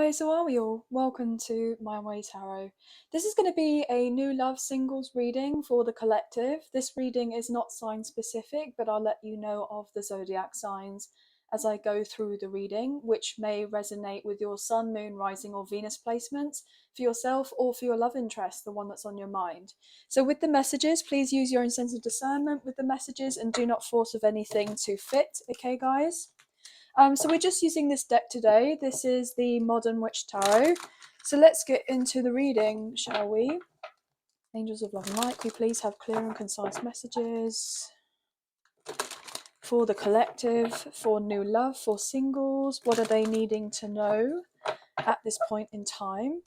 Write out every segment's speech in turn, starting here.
guys, how are we all? Welcome to My Way Tarot. This is going to be a new love singles reading for the collective. This reading is not sign specific, but I'll let you know of the zodiac signs as I go through the reading, which may resonate with your sun, moon, rising, or Venus placements for yourself or for your love interest, the one that's on your mind. So with the messages, please use your own sense of discernment with the messages and do not force of anything to fit, okay guys? So we're just using this deck today. This is the Modern Witch Tarot. So let's get into the reading, shall we? Angels of Love and Light, can we please have clear and concise messages for the collective, for new love, for singles? What are they needing to know at this point in time?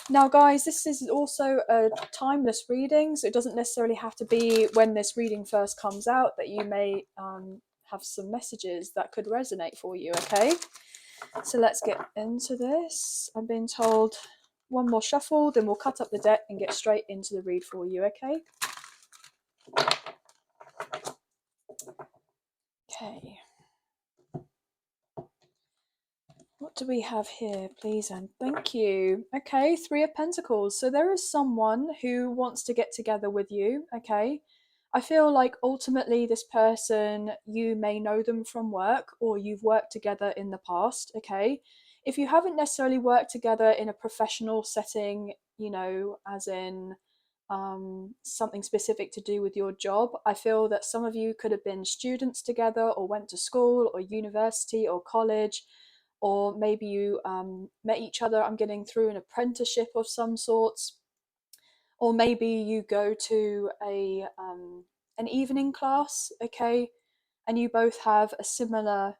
Now, guys, this is also a timeless reading, so it doesn't necessarily have to be when this reading first comes out that you may have some messages that could resonate for you, okay? So let's get into this. I'm being told one more shuffle, then we'll cut up the deck and get straight into the read for you, okay? Okay. What do we have here, please and thank you? Okay, Three of Pentacles. So there is someone who wants to get together with you, okay? I feel like ultimately this person, you may know them from work or you've worked together in the past, okay? If you haven't necessarily worked together in a professional setting, you know, as in something specific to do with your job, I feel that some of you could have been students together or went to school or university or college, or maybe you met each other, I'm getting through an apprenticeship of some sorts, or maybe you go to an evening class, okay, and you both have a similar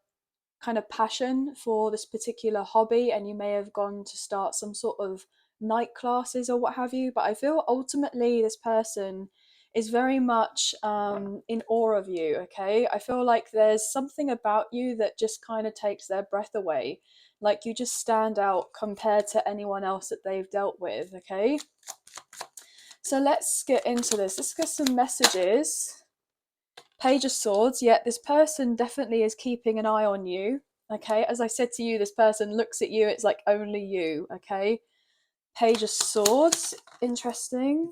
kind of passion for this particular hobby, and you may have gone to start some sort of night classes or what have you. But I feel ultimately this person is very much in awe of you, okay? I feel like there's something about you that just kind of takes their breath away. Like you just stand out compared to anyone else that they've dealt with, okay? So let's get into this. Let's get some messages. Page of Swords. Yeah, this person definitely is keeping an eye on you. Okay, as I said to you, this person looks at you, it's like only you. Okay, Page of Swords. Interesting.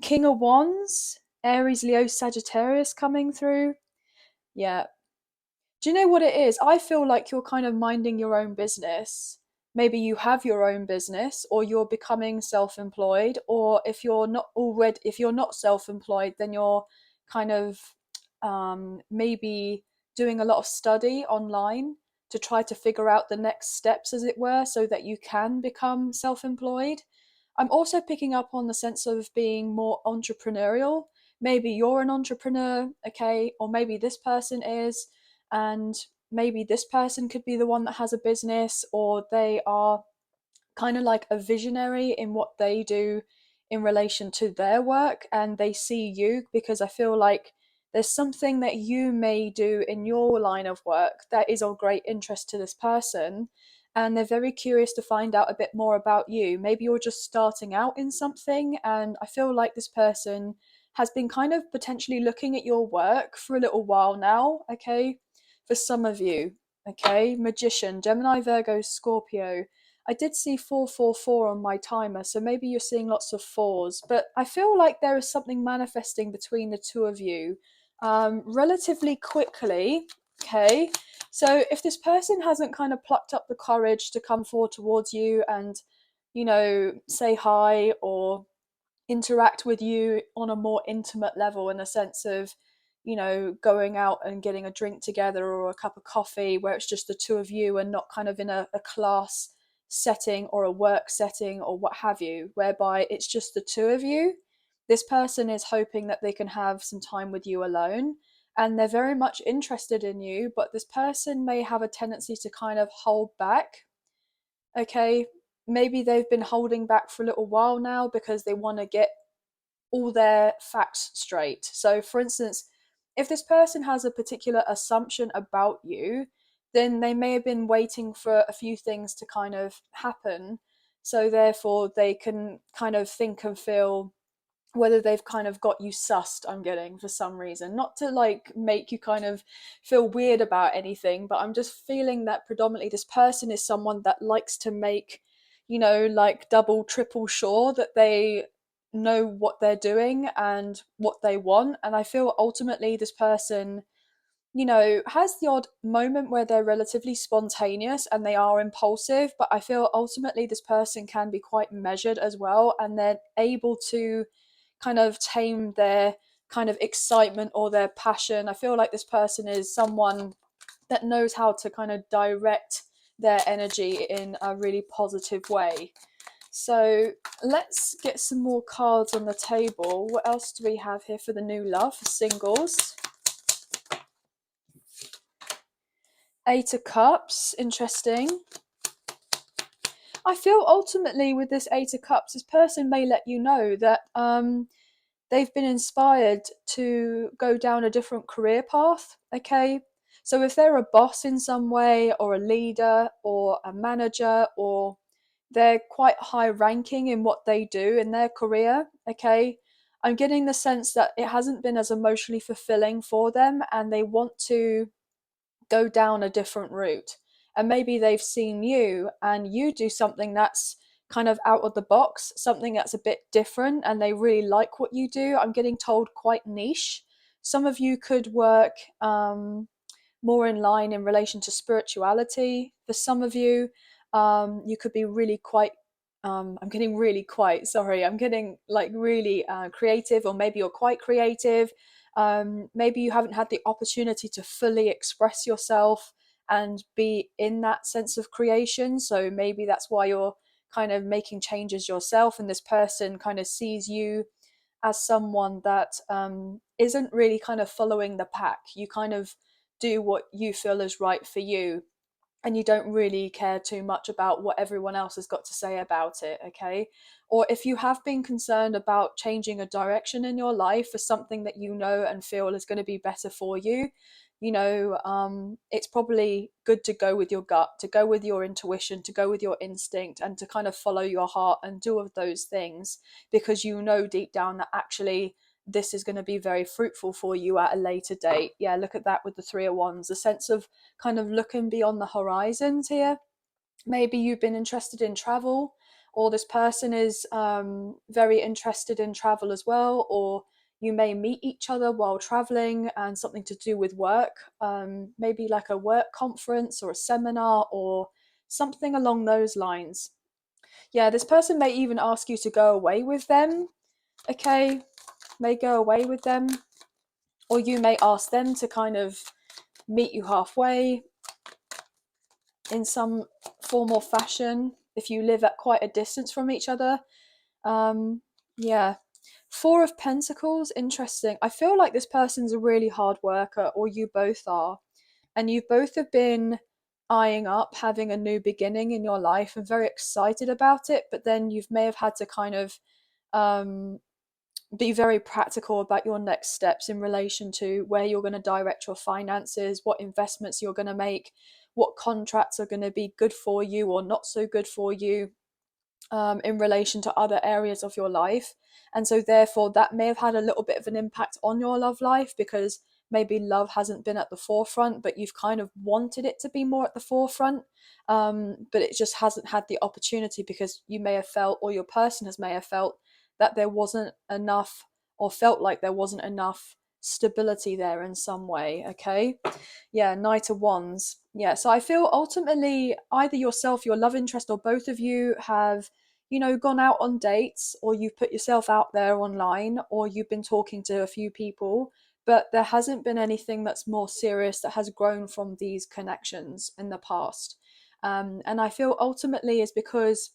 King of Wands. Aries, Leo, Sagittarius coming through. Yeah. Do you know what it is? I feel like you're kind of minding your own business. Maybe you have your own business, or you're becoming self-employed, or if you're not self-employed, then you're kind of maybe doing a lot of study online to try to figure out the next steps, as it were, so that you can become self-employed. I'm also picking up on the sense of being more entrepreneurial. Maybe you're an entrepreneur, okay, or maybe this person is, and maybe this person could be the one that has a business, or they are kind of like a visionary in what they do in relation to their work, and they see you, because I feel like there's something that you may do in your line of work that is of great interest to this person, and they're very curious to find out a bit more about you. Maybe you're just starting out in something, and I feel like this person has been kind of potentially looking at your work for a little while now, okay? For some of you, okay? Magician, Gemini, Virgo, Scorpio. I did see 444 on my timer, so maybe you're seeing lots of fours, but I feel like there is something manifesting between the two of you relatively quickly, okay? So if this person hasn't kind of plucked up the courage to come forward towards you and, you know, say hi or interact with you on a more intimate level, in a sense of, you know, going out and getting a drink together or a cup of coffee where it's just the two of you and not kind of in a class setting or a work setting or what have you, whereby it's just the two of you, this person is hoping that they can have some time with you alone, and they're very much interested in you, but this person may have a tendency to kind of hold back, okay? Maybe they've been holding back for a little while now because they want to get all their facts straight. So, for instance, if this person has a particular assumption about you, then they may have been waiting for a few things to kind of happen. So, therefore, they can kind of think and feel whether they've kind of got you sussed, I'm getting, for some reason. Not to like make you kind of feel weird about anything, but I'm just feeling that predominantly this person is someone that likes to make, like double, triple sure that they know what they're doing and what they want. And I feel ultimately this person, has the odd moment where they're relatively spontaneous and they are impulsive, but I feel ultimately this person can be quite measured as well, and they're able to kind of tame their kind of excitement or their passion. I feel like this person is someone that knows how to kind of direct their energy in a really positive way. So let's get some more cards on the table. What else do we have here for the new love, for singles? Eight of Cups, interesting. I feel ultimately with this Eight of Cups, this person may let you know that they've been inspired to go down a different career path, okay? So if they're a boss in some way, or a leader, or a manager, or they're quite high ranking in what they do in their career, okay? I'm getting the sense that it hasn't been as emotionally fulfilling for them, and they want to go down a different route. And maybe they've seen you and you do something that's kind of out of the box, something that's a bit different, and they really like what you do. I'm getting told quite niche. Some of you could work more in line in relation to spirituality. For some of you, you could be really quite I'm getting really quite, sorry, I'm getting like really creative, or maybe you're quite creative. Maybe you haven't had the opportunity to fully express yourself and be in that sense of creation. So maybe that's why you're kind of making changes yourself, and this person kind of sees you as someone that isn't really kind of following the pack. You kind of do what you feel is right for you, and you don't really care too much about what everyone else has got to say about it, okay? Or if you have been concerned about changing a direction in your life for something that you know and feel is going to be better for you, it's probably good to go with your gut, to go with your intuition, to go with your instinct, and to kind of follow your heart and do all of those things, because you know deep down that actually this is going to be very fruitful for you at a later date. Yeah, look at that with the Three of Wands, a sense of kind of looking beyond the horizons here. Maybe you've been interested in travel, or this person is very interested in travel as well, or you may meet each other while traveling, and something to do with work, maybe like a work conference or a seminar or something along those lines. Yeah, this person may even ask you to go away with them, okay? May go away with them, or you may ask them to kind of meet you halfway in some form or fashion if you live at quite a distance from each other. Yeah. Four of Pentacles, interesting. I feel like this person's a really hard worker, or you both are, and you both have been eyeing up having a new beginning in your life and very excited about it, but then you may have had to kind of um, be very practical about your next steps in relation to where you're going to direct your finances, what investments you're going to make, what contracts are going to be good for you or not so good for you, in relation to other areas of your life. And so, therefore, that may have had a little bit of an impact on your love life, because maybe love hasn't been at the forefront, but you've kind of wanted it to be more at the forefront. But it just hasn't had the opportunity, because you may have felt, or your person may have felt, that there wasn't enough, or felt like there wasn't enough stability there in some way, okay? Yeah, Knight of Wands. Yeah, so I feel ultimately either yourself, your love interest, or both of you have, gone out on dates, or you've put yourself out there online, or you've been talking to a few people, but there hasn't been anything that's more serious that has grown from these connections in the past. And I feel ultimately is because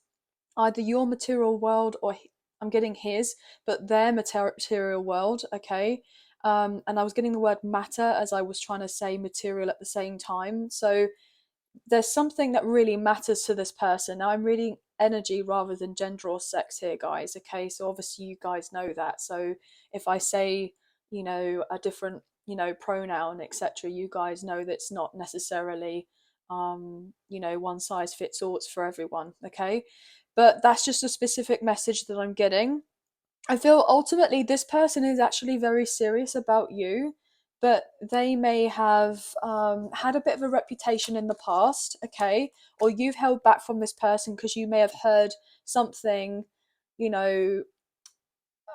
either your material world, or I'm getting his, but their material world, okay? And I was getting the word matter as I was trying to say material at the same time. So there's something that really matters to this person. Now, I'm reading energy rather than gender or sex here, guys, okay? So obviously you guys know that. So if I say, a different, pronoun, etc., you guys know that's not necessarily, one size fits all. It's for everyone, okay? But that's just a specific message that I'm getting. I feel ultimately this person is actually very serious about you, but they may have had a bit of a reputation in the past, okay? Or you've held back from this person because you may have heard something, you know,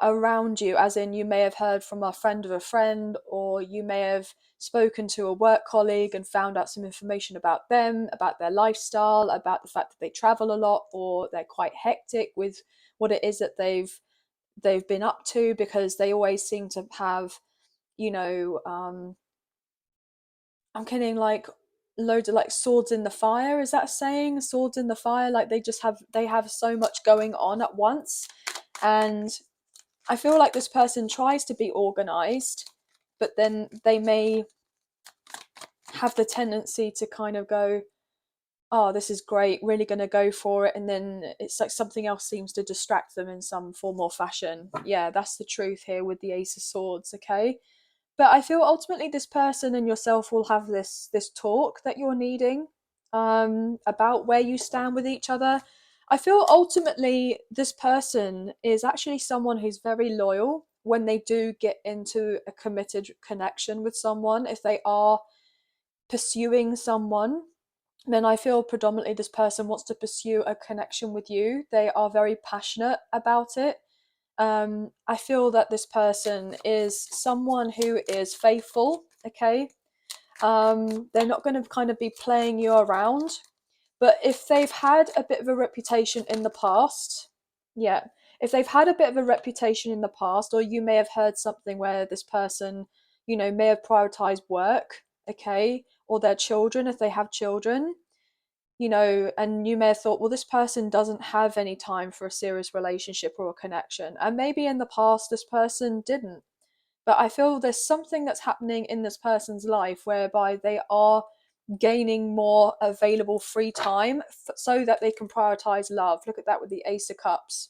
around you, as in you may have heard from a friend of a friend, or you may have spoken to a work colleague and found out some information about them, about their lifestyle, about the fact that they travel a lot, or they're quite hectic with what it is that they've been up to, because they always seem to have, you know, I'm kidding, like loads of like swords in the fire. Is that a saying? Swords in the fire. Like they have so much going on at once, and I feel like this person tries to be organized, but then they may have the tendency to kind of go, oh, this is great, really going to go for it. And then it's like something else seems to distract them in some form or fashion. Yeah, that's the truth here with the Ace of Swords, okay? But I feel ultimately this person and yourself will have this talk that you're needing, about where you stand with each other. I feel ultimately this person is actually someone who's very loyal when they do get into a committed connection with someone. If they are pursuing someone, then I feel predominantly this person wants to pursue a connection with you. They are very passionate about it. I feel that this person is someone who is faithful, okay? They're not going to kind of be playing you around. But if they've had a bit of a reputation in the past, yeah, if they've had a bit of a reputation in the past, or you may have heard something where this person, may have prioritized work, okay, or their children if they have children, and you may have thought, well, this person doesn't have any time for a serious relationship or a connection. And maybe in the past, this person didn't. But I feel there's something that's happening in this person's life whereby they are gaining more available free time so that they can prioritize love. Look at that with the Ace of Cups.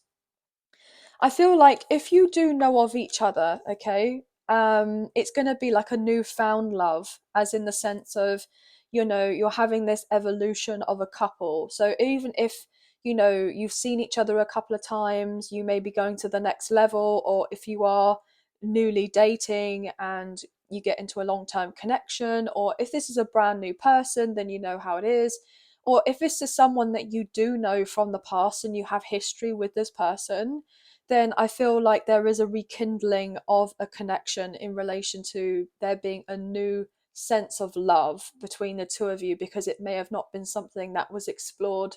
I feel like if you do know of each other, okay, it's going to be like a newfound love, as in the sense of, you're having this evolution of a couple. So even if, you've seen each other a couple of times, you may be going to the next level, or if you are newly dating and you get into a long term connection, or if this is a brand new person, then you know how it is. Or if this is someone that you do know from the past and you have history with this person, then I feel like there is a rekindling of a connection in relation to there being a new sense of love between the two of you, because it may have not been something that was explored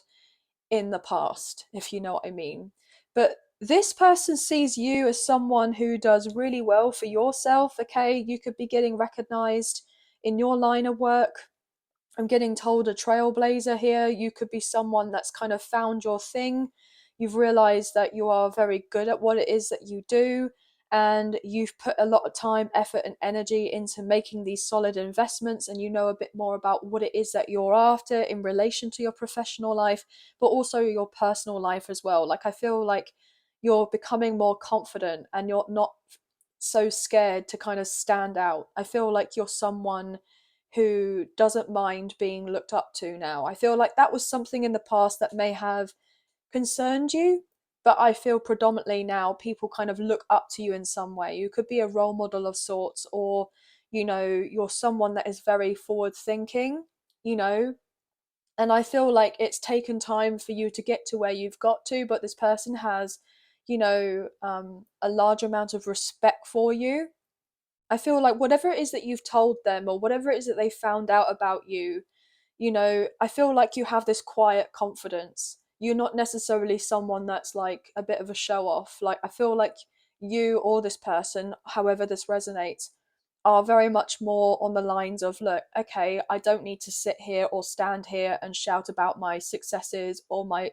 in the past, if you know what I mean. But this person sees you as someone who does really well for yourself, okay? You could be getting recognized in your line of work. I'm getting told a trailblazer here. You could be someone that's kind of found your thing. You've realized that you are very good at what it is that you do, and you've put a lot of time, effort, and energy into making these solid investments, and you know a bit more about what it is that you're after in relation to your professional life, but also your personal life as well. Like, I feel like you're becoming more confident and you're not so scared to kind of stand out. I feel like you're someone who doesn't mind being looked up to now. I feel like that was something in the past that may have concerned you, but I feel predominantly now people kind of look up to you in some way. You could be a role model of sorts, or, you're someone that is very forward thinking, you know, and I feel like it's taken time for you to get to where you've got to, but this person has, a large amount of respect for you. I feel like whatever it is that you've told them, or whatever it is that they found out about you, I feel like you have this quiet confidence. You're not necessarily someone that's like a bit of a show off. Like, I feel like you or this person, however this resonates, are very much more on the lines of, look, okay, I don't need to sit here or stand here and shout about my successes or my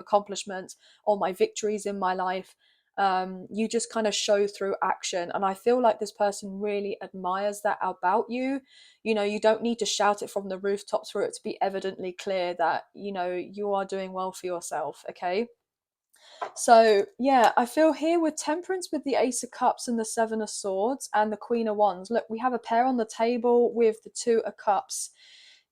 accomplishments or my victories in my life. You just kind of show through action. And I feel like this person really admires that about you. You don't need to shout it from the rooftops for it to be evidently clear that, you are doing well for yourself, okay? So yeah, I feel here with Temperance, with the Ace of Cups and the Seven of Swords and the Queen of Wands. Look, we have a pair on the table with the Two of Cups.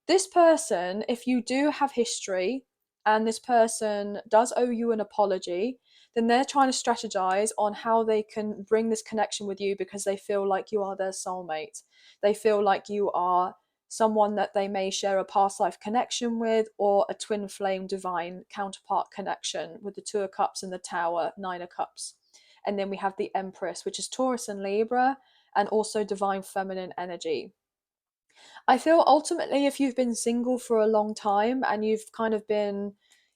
This person, if you do have history and this person does owe you an apology, then they're trying to strategize on how they can bring this connection with you because they feel like you are their soulmate. They feel like you are someone that they may share a past life connection with, or a twin flame divine counterpart connection with the Two of Cups and the Tower, Nine of Cups. And then we have the Empress, which is Taurus and Libra, and also divine feminine energy. I feel ultimately, if you've been single for a long time and you've kind of been,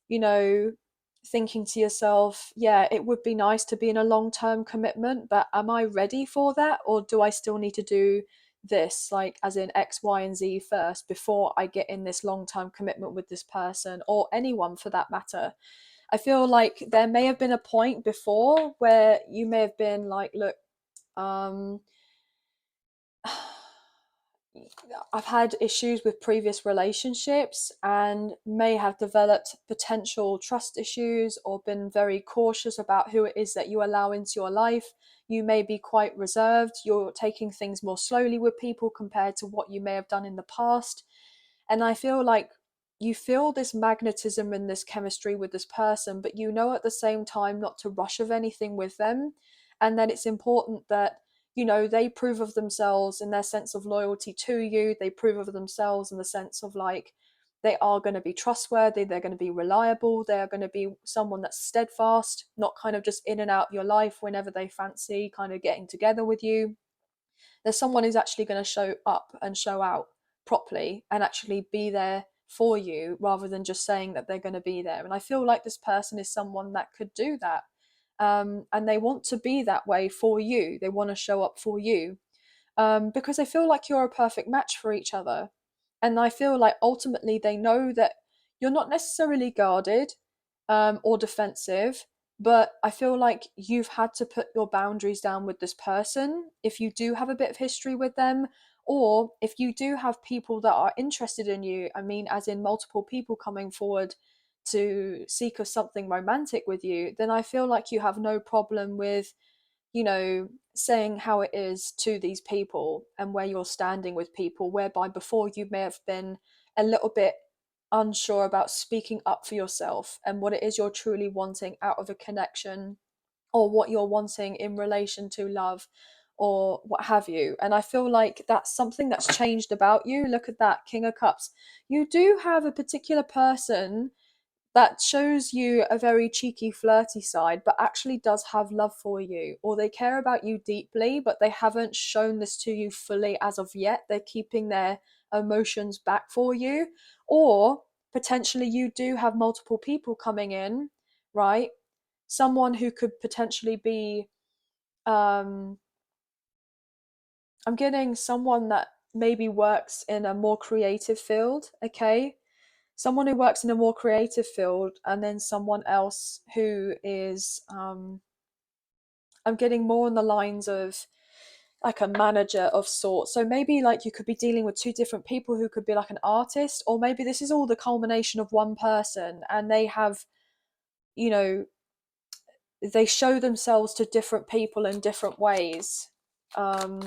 you know, thinking to yourself, yeah, it would be nice to be in a long term commitment, but am I ready for that? Or do I still need to do this, like as in X, Y, and Z first before I get in this long term commitment with this person or anyone for that matter? I feel like there may have been a point before where you may have been like, look, um, I've had issues with previous relationships and may have developed potential trust issues or been very cautious about who it is that you allow into your life. You may be quite reserved. You're taking things more slowly with people compared to what you may have done in the past. And I feel like you feel this magnetism and this chemistry with this person, but you know at the same time not to rush of anything with them. And that it's important that they prove of themselves in their sense of loyalty to you. They prove of themselves in the sense of like they are going to be trustworthy, they're going to be reliable, they're going to be someone that's steadfast, not kind of just in and out your life whenever they fancy kind of getting together with you. There's someone who's actually going to show up and show out properly and actually be there for you rather than just saying that they're going to be there. And I feel like this person is someone that could do that. And they want to be that way for you. They want to show up for you, because they feel like you're a perfect match for each other. And I feel like ultimately they know that you're not necessarily guarded, or defensive, but I feel like you've had to put your boundaries down with this person if you do have a bit of history with them, or if you do have people that are interested in you. I mean, as in multiple people coming forward to seek of something romantic with you, then I feel like you have no problem with saying how it is to these people and where you're standing with people, whereby before you may have been a little bit unsure about speaking up for yourself and what it is you're truly wanting out of a connection, or what you're wanting in relation to love or what have you. And I feel like that's something that's changed about you. Look at that King of Cups. You do have a particular person that shows you a very cheeky, flirty side, but actually does have love for you, or they care about you deeply, but they haven't shown this to you fully as of yet. They're keeping their emotions back for you, or potentially you do have multiple people coming in, right? Someone who could potentially be, um, I'm getting someone that maybe works in a more creative field, okay? Someone who works in a more creative field, and then someone else who is I'm getting more on the lines of like a manager of sorts. So maybe like you could be dealing with two different people who could be like an artist, or maybe this is all the culmination of one person and they have, you know they show themselves to different people in different ways. um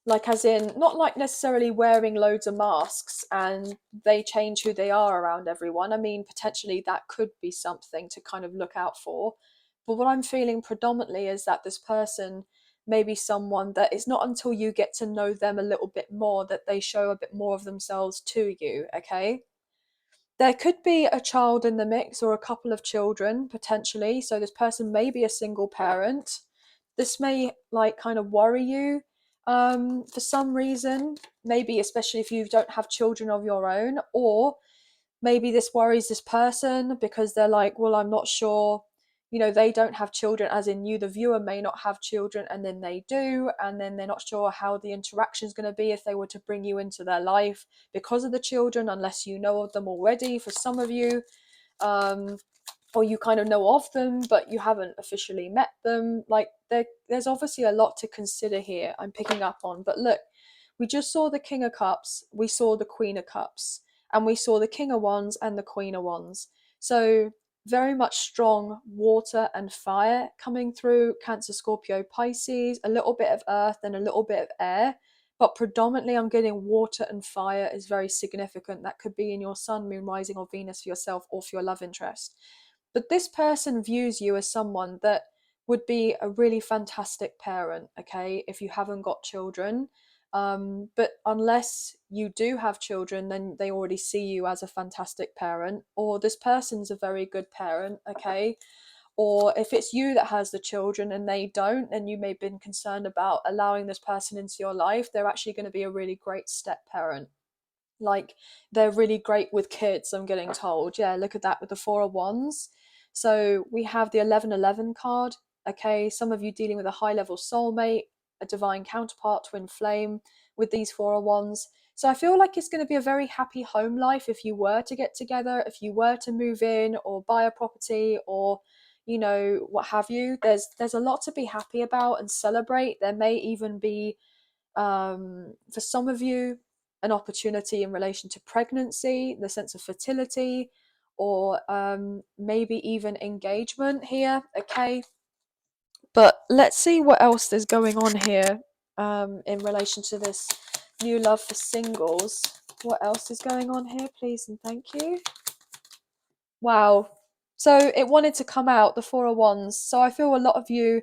like as in not like necessarily wearing loads of masks and they change who they are around everyone. I mean, potentially that could be something to kind of look out for. But what I'm feeling predominantly is that this person may be someone that it's not until you get to know them a little bit more that they show a bit more of themselves to you, okay? There could be a child in the mix or a couple of children potentially. So this person may be a single parent. This may like kind of worry you, for some reason, maybe especially if you don't have children of your own, or maybe this worries this person because they're like, well, I'm not sure, they don't have children, as in you, the viewer, may not have children, and then they do, and then they're not sure how the interaction is going to be if they were to bring you into their life because of the children, unless you know of them already for some of you. Or you kind of know of them but you haven't officially met them. Like there's obviously a lot to consider here, I'm picking up on. But look, we just saw the King of Cups, we saw the Queen of Cups, and we saw the King of Wands and the Queen of Wands. So very much strong water and fire coming through. Cancer, Scorpio, Pisces, a little bit of earth and a little bit of air. but predominantly I'm getting water and fire is very significant. That could be in your sun, moon, rising, or Venus for yourself or for your love interest. But this person views you as someone that would be a really fantastic parent, okay, if you haven't got children. But unless you do have children, then they already see you as a fantastic parent, or this person's a very good parent, okay? Or if it's you that has the children and they don't, and you may have been concerned about allowing this person into your life, they're actually going to be a really great step parent. Like, they're really great with kids, I'm getting told. Yeah, look at that with the Four of Wands. So we have the 1111 card. Okay, some of you dealing with a high level soulmate, a divine counterpart, twin flame with these Four of Wands. So I feel like it's going to be a very happy home life if you were to get together, if you were to move in or buy a property, or what have you. There's a lot to be happy about and celebrate. There may even be, for some of you, an opportunity in relation to pregnancy, the sense of fertility, or maybe even engagement here. Okay, but let's see what else is going on here in relation to this new love for singles. What else is going on here, please and thank you. Wow. So it wanted to come out, the Four of Wands. So I feel a lot of you,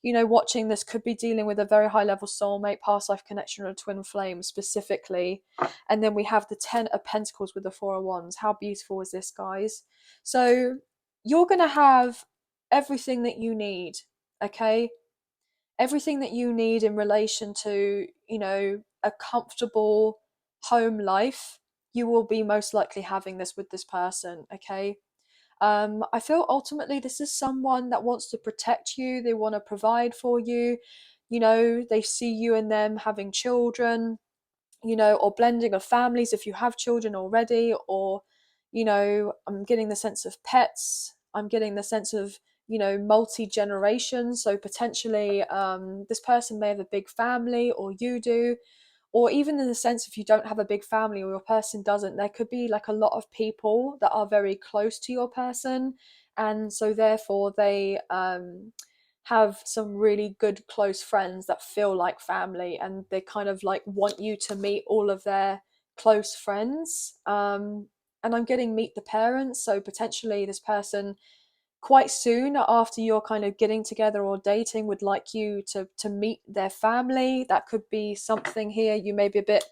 watching this could be dealing with a very high level soulmate, past life connection, or a twin flame specifically. And then we have the 10 of Pentacles with the Four of Wands. How beautiful is this, guys? So you're going to have everything that you need, okay? Everything that you need in relation to, a comfortable home life. You will be most likely having this with this person, okay? I feel ultimately this is someone that wants to protect you. They want to provide for you. They see you and them having children, or blending of families if you have children already, or, I'm getting the sense of pets. I'm getting the sense of, multi-generation. So potentially this person may have a big family, or you do, or even in the sense if you don't have a big family or your person doesn't, there could be like a lot of people that are very close to your person, and so therefore they have some really good close friends that feel like family, and they kind of like want you to meet all of their close friends. And I'm getting meet the parents, so potentially this person quite soon after you're kind of getting together or dating would like you to meet their family. That could be something here. You may be a bit,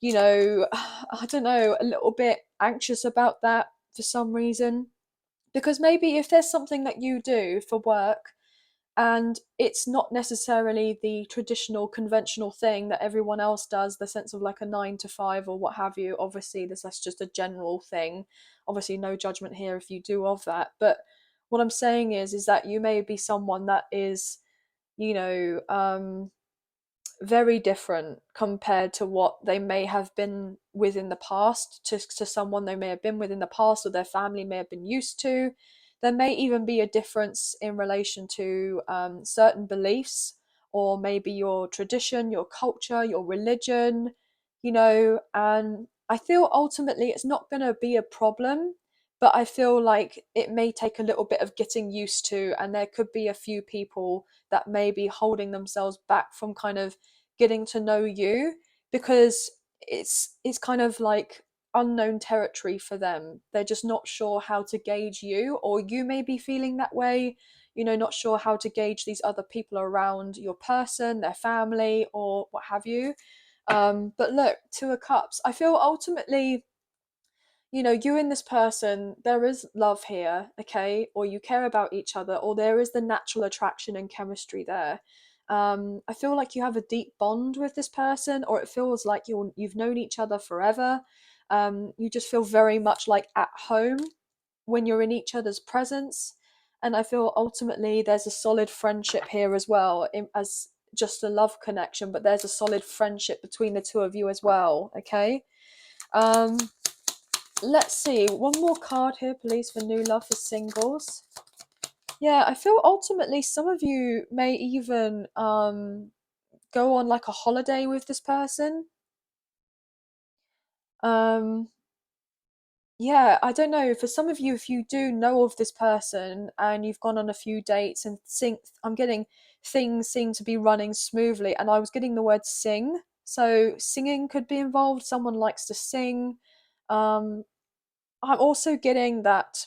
I don't know, a little bit anxious about that for some reason, because maybe if there's something that you do for work and it's not necessarily the traditional conventional thing that everyone else does, the sense of like a 9 to 5 or what have you. Obviously that's just a general thing, obviously no judgment here if you do of that, but what I'm saying is that you may be someone that is, you know um very different compared to what they may have been with in the past, to someone they may have been with in the past or their family may have been used to. There may even be a difference in relation to certain beliefs, or maybe your tradition, your culture, your religion, and I feel ultimately it's not going to be a problem, but I feel like it may take a little bit of getting used to, and there could be a few people that may be holding themselves back from kind of getting to know you, because it's kind of like unknown territory for them. They're just not sure how to gauge you, or you may be feeling that way, not sure how to gauge these other people around your person, their family, or what have you. But look, Two of Cups. I feel ultimately, you and this person, there is love here, okay? Or you care about each other, or there is the natural attraction and chemistry there. I feel like you have a deep bond with this person, or it feels like you've known each other forever. You just feel very much like at home when you're in each other's presence. And I feel ultimately there's a solid friendship here as well, as just a love connection, but there's a solid friendship between the two of you as well, okay? Um, Let's see, one more card here, please, for new love for singles. Yeah, I feel ultimately some of you may even go on like a holiday with this person. Um, yeah, I don't know. For some of you, if you do know of this person and you've gone on a few dates and I'm getting things seem to be running smoothly, and I was getting the word sing. So singing could be involved. Someone likes to sing. um I'm also getting that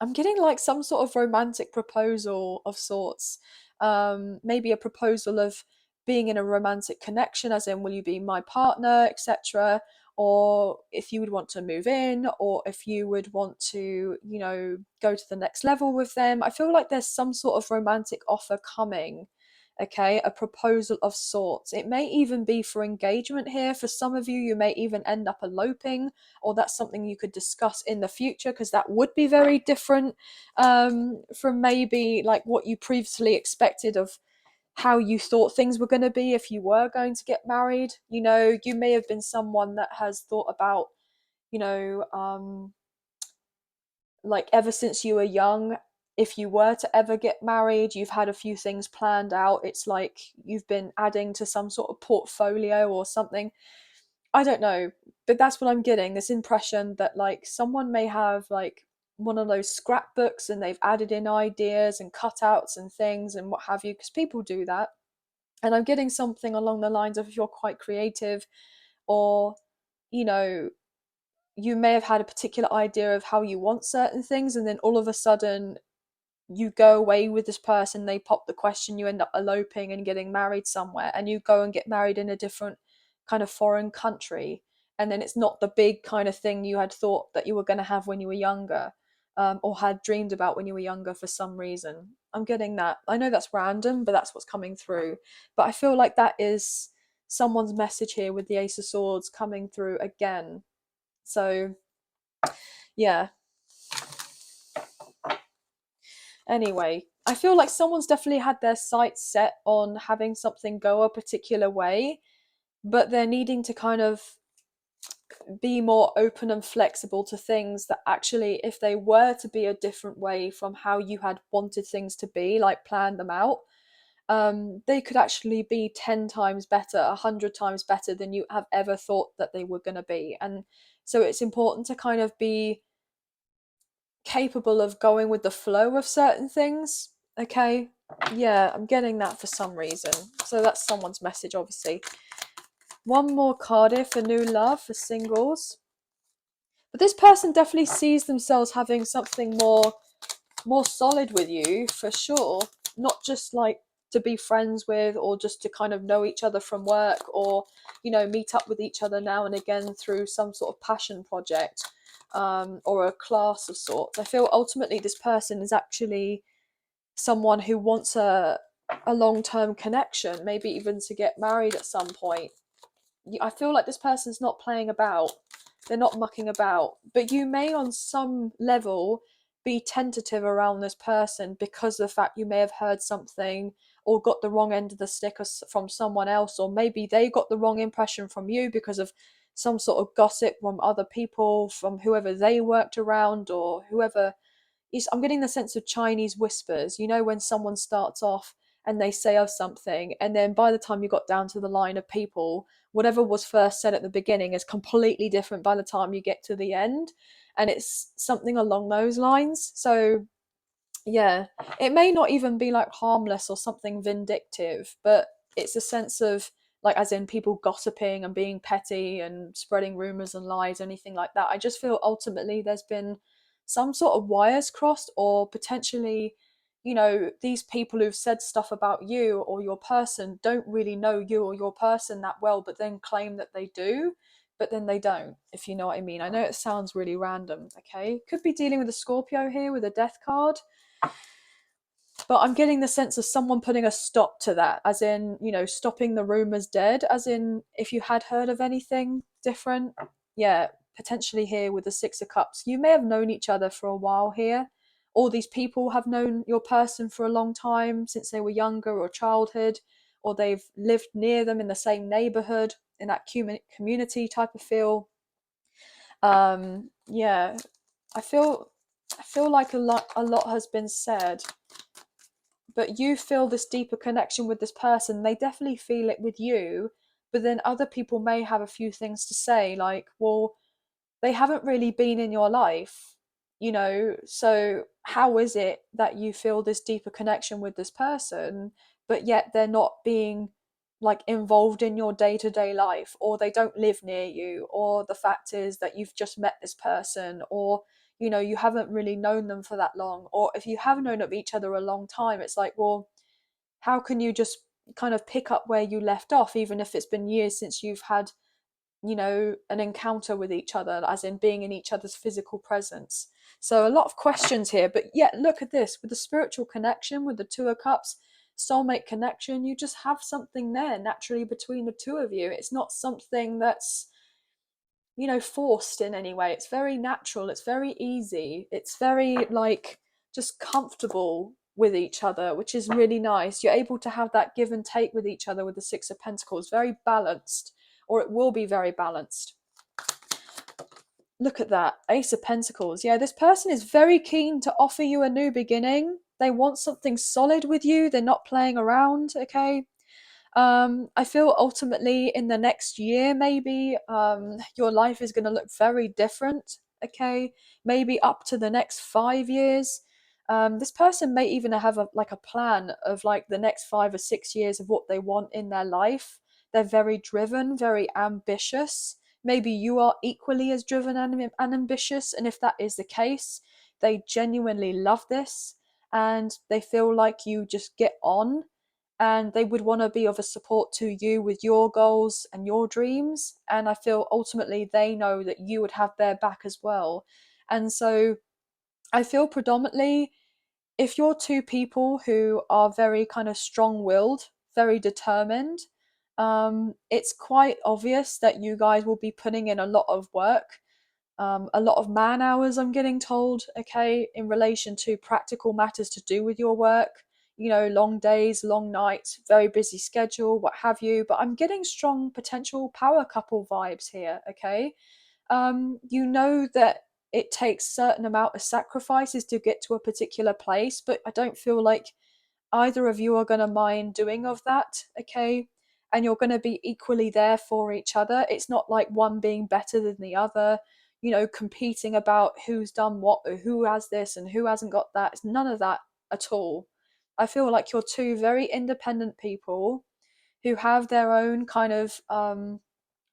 I'm getting like some sort of romantic proposal of sorts. Maybe a proposal of being in a romantic connection, as in, will you be my partner, etc. Or if you would want to move in, or if you would want to, go to the next level with them. I feel like there's some sort of romantic offer coming. Okay, a proposal of sorts. It may even be for engagement here. For some of you, you may even end up eloping, or that's something you could discuss in the future, because that would be very different from maybe like what you previously expected of how you thought things were going to be if you were going to get married. You may have been someone that has thought about, you know like, ever since you were young, if you were to ever get married, you've had a few things planned out. It's like you've been adding to some sort of portfolio or something. I don't know, but that's what I'm getting, this impression that like someone may have like one of those scrapbooks and they've added in ideas and cutouts and things and what have you, because people do that. And I'm getting something along the lines of, if you're quite creative, or you know you may have had a particular idea of how you want certain things, and then all of a sudden you go away with this person, they pop the question, you end up eloping and getting married somewhere, and you go and get married in a different kind of foreign country, and then it's not the big kind of thing you had thought that you were going to have when you were younger, or had dreamed about when you were younger for some reason. I'm getting that. I know that's random, but that's what's coming through. But I feel like that is someone's message here with the Ace of Swords coming through again. So yeah. Anyway, I feel like someone's definitely had their sights set on having something go a particular way, but they're needing to kind of be more open and flexible to things that actually, if they were to be a different way from how you had wanted things to be, like planned them out, they could actually be 10 times better, 100 times better than you have ever thought that they were going to be. And so it's important to kind of be capable of going with the flow of certain things. Okay, yeah, I'm getting that for some reason. So that's someone's message, obviously. One more card here for new love for singles. But this person definitely sees themselves having something more solid with you, for sure. Not just like to be friends with, or just to kind of know each other from work, or meet up with each other now and again through some sort of passion project, or a class of sorts. I feel ultimately this person is actually someone who wants a long-term connection, maybe even to get married at some point. I feel like this person's not playing about. They're not mucking about. But you may, on some level, be tentative around this person because of the fact you may have heard something, or got the wrong end of the stick from someone else, or maybe they got the wrong impression from you because of some sort of gossip from other people, from whoever they worked around, or whoever. I'm getting the sense of Chinese whispers. When someone starts off and they say of something, and then by the time you got down to the line of people, whatever was first said at the beginning is completely different by the time you get to the end. And it's something along those lines. So yeah, it may not even be like harmless or something vindictive, but it's a sense of, like, as in people gossiping and being petty and spreading rumors and lies, anything like that. I just feel ultimately there's been some sort of wires crossed, or potentially, these people who've said stuff about you or your person don't really know you or your person that well, but then claim that they do, but then they don't, if you know what I mean. I know it sounds really random. Okay, could be dealing with a Scorpio here with a death card, but I'm getting the sense of someone putting a stop to that, as in, stopping the rumors dead, as in, if you had heard of anything different. Yeah, potentially here with the Six of Cups. You may have known each other for a while here. All these people have known your person for a long time, since they were younger or childhood, or they've lived near them in the same neighborhood, in that community type of feel. Yeah, I feel like a lot has been said, but you feel this deeper connection with this person. They definitely feel it with you, but then other people may have a few things to say, like, well, they haven't really been in your life, so how is it that you feel this deeper connection with this person, but yet they're not being like involved in your day-to-day life, or they don't live near you, or the fact is that you've just met this person, or you haven't really known them for that long, or if you have known of each other a long time, it's like, well, how can you just kind of pick up where you left off, even if it's been years since you've had an encounter with each other, as in being in each other's physical presence. So a lot of questions here, but yet look at this, with the spiritual connection, with the Two of Cups, soulmate connection, you just have something there naturally between the two of you. It's not something that's forced in any way. It's very natural, it's very easy, it's very like just comfortable with each other, which is really nice. You're able to have that give and take with each other with the Six of Pentacles, very balanced, or it will be very balanced. Look at that, Ace of Pentacles. Yeah, this person is very keen to offer you a new beginning. They want something solid with you. They're not playing around, okay? I feel ultimately in the next year, maybe your life is going to look very different, okay? Maybe up to the next 5 years. This person may even have a plan of like the next 5 or 6 years of what they want in their life. They're very driven, very ambitious. Maybe you are equally as driven and ambitious, and if that is the case, they genuinely love this and they feel like you just get on, and they would want to be of a support to you with your goals and your dreams. And I feel ultimately they know that you would have their back as well. And so I feel predominantly, if you're two people who are very kind of strong-willed, very determined, it's quite obvious that you guys will be putting in a lot of work, a lot of man hours, I'm getting told, okay, in relation to practical matters to do with your work, long days, long nights, very busy schedule, what have you. But I'm getting strong potential power couple vibes here, okay? That it takes certain amount of sacrifices to get to a particular place, but I don't feel like either of you are going to mind doing of that, okay? And you're going to be equally there for each other. It's not like one being better than the other, competing about who's done what or who has this and who hasn't got that. It's none of that at all. I feel like you're two very independent people who have their own kind of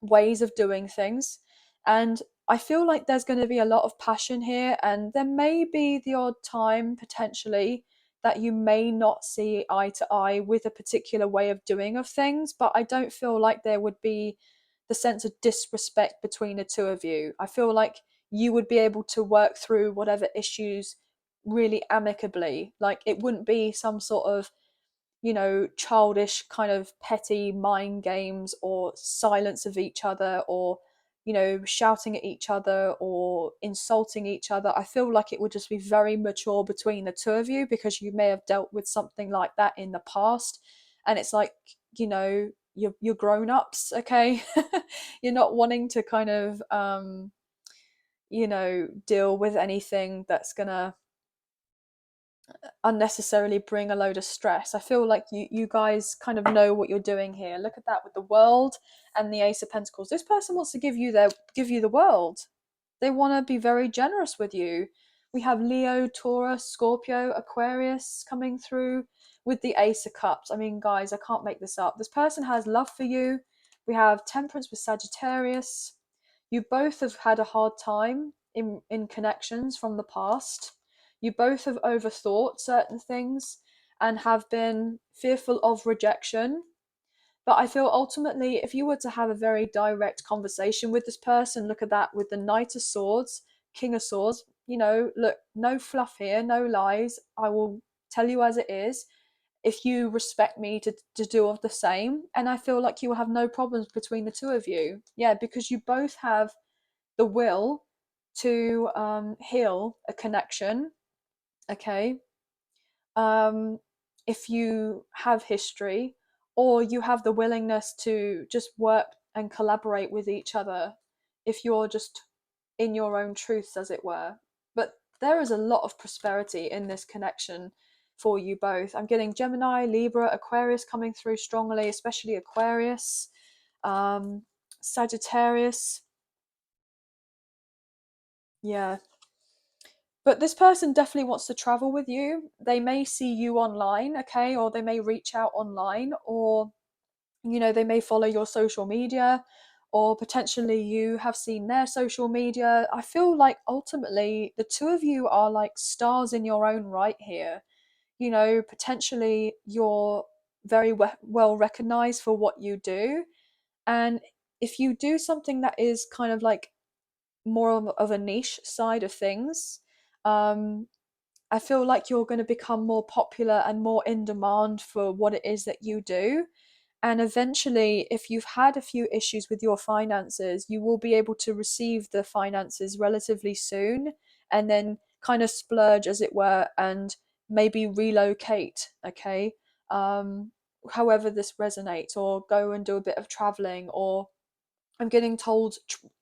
ways of doing things. And I feel like there's going to be a lot of passion here, and there may be the odd time potentially that you may not see eye to eye with a particular way of doing of things, but I don't feel like there would be the sense of disrespect between the two of you. I feel like you would be able to work through whatever issues really amicably. Like it wouldn't be some sort of childish kind of petty mind games or silence of each other, or shouting at each other or insulting each other. I feel like it would just be very mature between the two of you, because you may have dealt with something like that in the past, and it's like, you're grown-ups, okay? You're not wanting to kind of deal with anything that's gonna unnecessarily bring a load of stress. I feel like you guys kind of know what you're doing here. Look at that with the World and the Ace of Pentacles. This person wants to give you the world. They want to be very generous with you. We have Leo, Taurus, Scorpio, Aquarius coming through with the Ace of Cups. I mean, guys, I can't make this up. This person has love for you. We have Temperance with Sagittarius. You both have had a hard time in connections from the past. You both have overthought certain things and have been fearful of rejection. But I feel ultimately, if you were to have a very direct conversation with this person, look at that with the Knight of Swords, King of Swords, look, no fluff here, no lies. I will tell you as it is. If you respect me to do of the same, and I feel like you will have no problems between the two of you. Yeah, because you both have the will to heal a connection, okay? um, if you have history, or you have the willingness to just work and collaborate with each other, if you're just in your own truths, as it were. But there is a lot of prosperity in this connection for you both. I'm getting Gemini, Libra, Aquarius coming through strongly, especially Aquarius, Sagittarius. Yeah, but this person definitely wants to travel with you. They may see you online, okay, or they may reach out online, or They may follow your social media, or potentially you have seen their social media. I feel like ultimately the two of you are like stars in your own right here. Potentially you're very well recognized for what you do. And if you do something that is kind of like more of a niche side of things, um, I feel like you're going to become more popular and more in demand for what it is that you do. And eventually, if you've had a few issues with your finances, you will be able to receive the finances relatively soon and then kind of splurge, as it were, and maybe relocate. Okay. Um, However, this resonates, or go and do a bit of traveling, or I'm getting told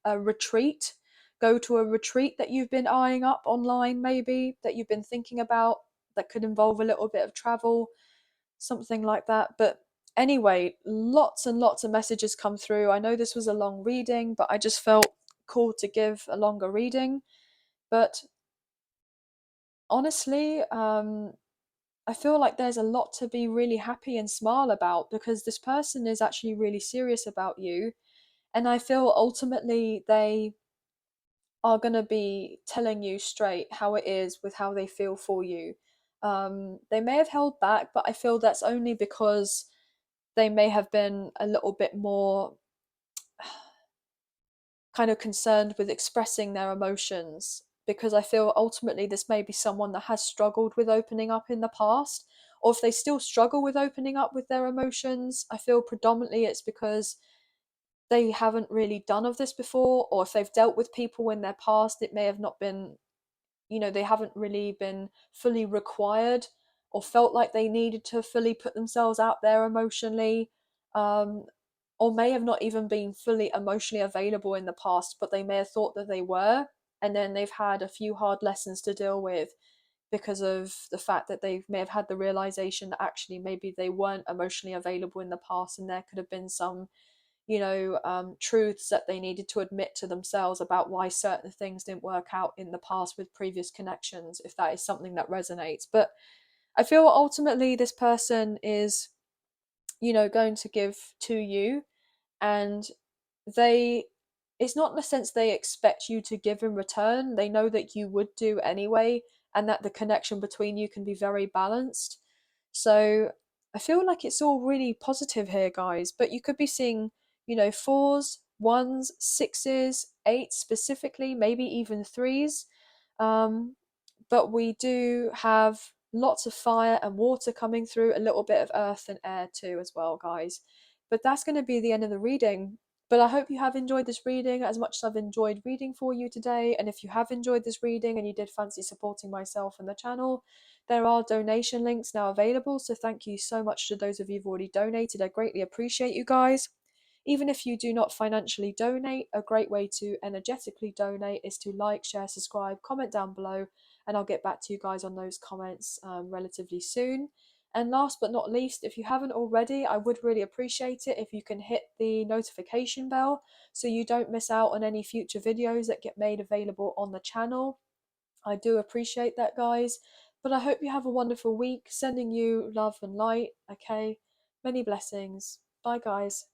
a retreat. Go to a retreat that you've been eyeing up online, maybe that you've been thinking about, that could involve a little bit of travel, something like that. But anyway, lots and lots of messages come through. I know this was a long reading, but I just felt called to give a longer reading. But honestly, I feel like there's a lot to be really happy and smile about, because this person is actually really serious about you. And I feel ultimately they are going to be telling you straight how it is with how they feel for you. They may have held back, but I feel that's only because they may have been a little bit more kind of concerned with expressing their emotions, because I feel ultimately this may be someone that has struggled with opening up in the past, or if they still struggle with opening up with their emotions, I feel predominantly it's because they haven't really done of this before, or if they've dealt with people in their past, it may have not been, they haven't really been fully required or felt like they needed to fully put themselves out there emotionally, um, or may have not even been fully emotionally available in the past, but they may have thought that they were, and then they've had a few hard lessons to deal with because of the fact that they may have had the realization that actually maybe they weren't emotionally available in the past, and there could have been some truths that they needed to admit to themselves about why certain things didn't work out in the past with previous connections, if that is something that resonates. But I feel ultimately this person is, going to give to you, and they it's not in the sense they expect you to give in return. They know that you would do anyway, and that the connection between you can be very balanced. So I feel like it's all really positive here, guys. But you could be seeing, fours, ones, sixes, eights specifically, maybe even threes. Um, but we do have lots of fire and water coming through, a little bit of earth and air too, as well, guys. But that's going to be the end of the reading. But I hope you have enjoyed this reading as much as I've enjoyed reading for you today. And if you have enjoyed this reading and you did fancy supporting myself and the channel, there are donation links now available. So thank you so much to those of you who've already donated. I greatly appreciate you guys. Even if you do not financially donate, a great way to energetically donate is to like, share, subscribe, comment down below, and I'll get back to you guys on those comments relatively soon. And last but not least, if you haven't already, I would really appreciate it if you can hit the notification bell so you don't miss out on any future videos that get made available on the channel. I do appreciate that, guys. But I hope you have a wonderful week. Sending you love and light, okay? Many blessings. Bye, guys.